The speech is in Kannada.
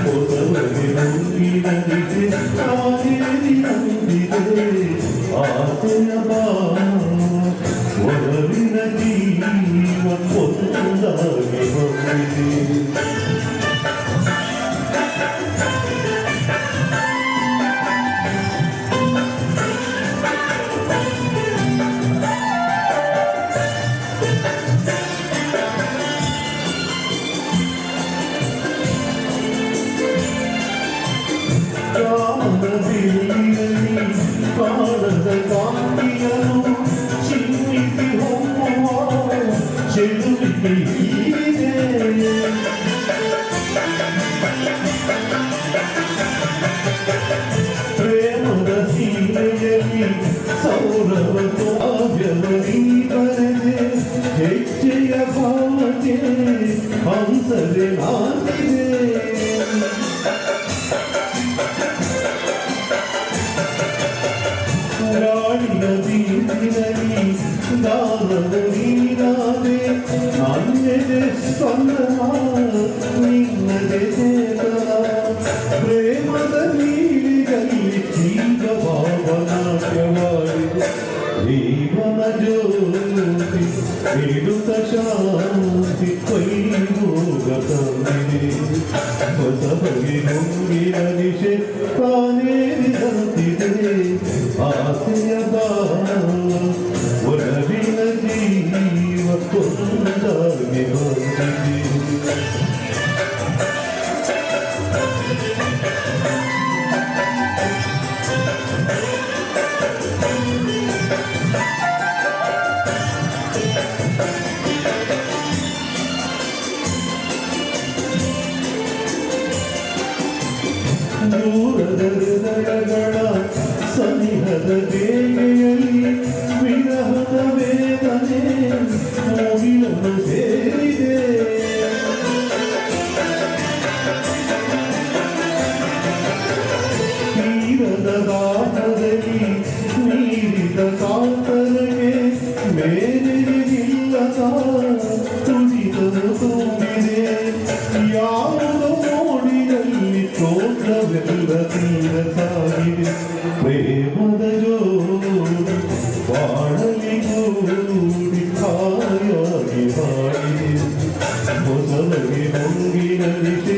ಮೊದಲಗೆ ನುಂಗಿನದಿದೆ ಕಾವೇರಿ ನಂಬಿದೆ ಆಸೆಯ ಬಾ ಒಲವಿನ ಜೀವ ಒಂದಾಗಿ ಬಂದಿದೆ ಕಾಣದ ಕಾಂತಿಯನು ಚಿಮ್ಮಿಸಿ ಹೋಗುವ ಚೆಲುವಿಗೆ ಹೀಗೆ ಪ್ರೇಮದ ಸೀಮೆಯಲ್ಲಿ ಸೌರವ ಕಾವ್ಯದಲ್ಲಿ ಬರೆದೆ ಹೆಜ್ಜೆಯ ಭಾವನೆ ಹಂಸದೆ ನಾಟಿದೆ ರಾಣಿಯ ಬೀದಿನಲ್ಲಿ ದಾನದ ನೀರಾದೆ ನನ್ನೆದೆ ಸ್ಪಂದನ ನಿನ್ನದೆ ಚೇತನ ಪ್ರೇಮದ ನೀರಿನಲ್ಲಿ ಜೀವ ಭಾವನಾಟ್ಯವಾಡಿದೆ ಜೀವನ ಜ್ಯೋತಿ ನೀಡುತ್ತ ಶಾಂತಿ ಕೈಮೂಗ ತಂದಿದೆ ಹೊಸ ಬಗೆ ನುಂಗಿನ ನಿಶೆ ಕಾನೇರಿದಂತಿದೆ ಆಸೆಯ ಬಾ ಒಲವಿನ ಜೀವ ಕೊಂದಾಗಿ ಬಂದಿದೆ ದೂರದ ಹೃದಯಗಳ ಸನಿಹದ ಬೇಗೆಯಲ್ಲಿ ವಿರಹದ ವೇದನೆ ಮುಗಿಲನ್ನು ಸೇರಿದೆ ತೀರದ ದಾಟದಲ್ಲಿ ನೀರಿದ ಕಾತರಗೆ ಮೇರೆಗಿಲ್ಲದ ತುಡಿತನು ತುಂಬಿದೆ ಯಾವುದೋ ಮೋಡಿನಲ್ಲಿ ತೋಟವೆಲ್ಲ ತೀರ ಸಾಗಿದೆ ಪ್ರೇಮದ ಜೋಡಿ ಬಾಳಲಿ ಗೂಡಿ ಕಾಯಾಗಿ ಮಾಡಿದೆ ಮೊದಲಿಗೆ ಮುಂಗಿನ ದಿಶೆ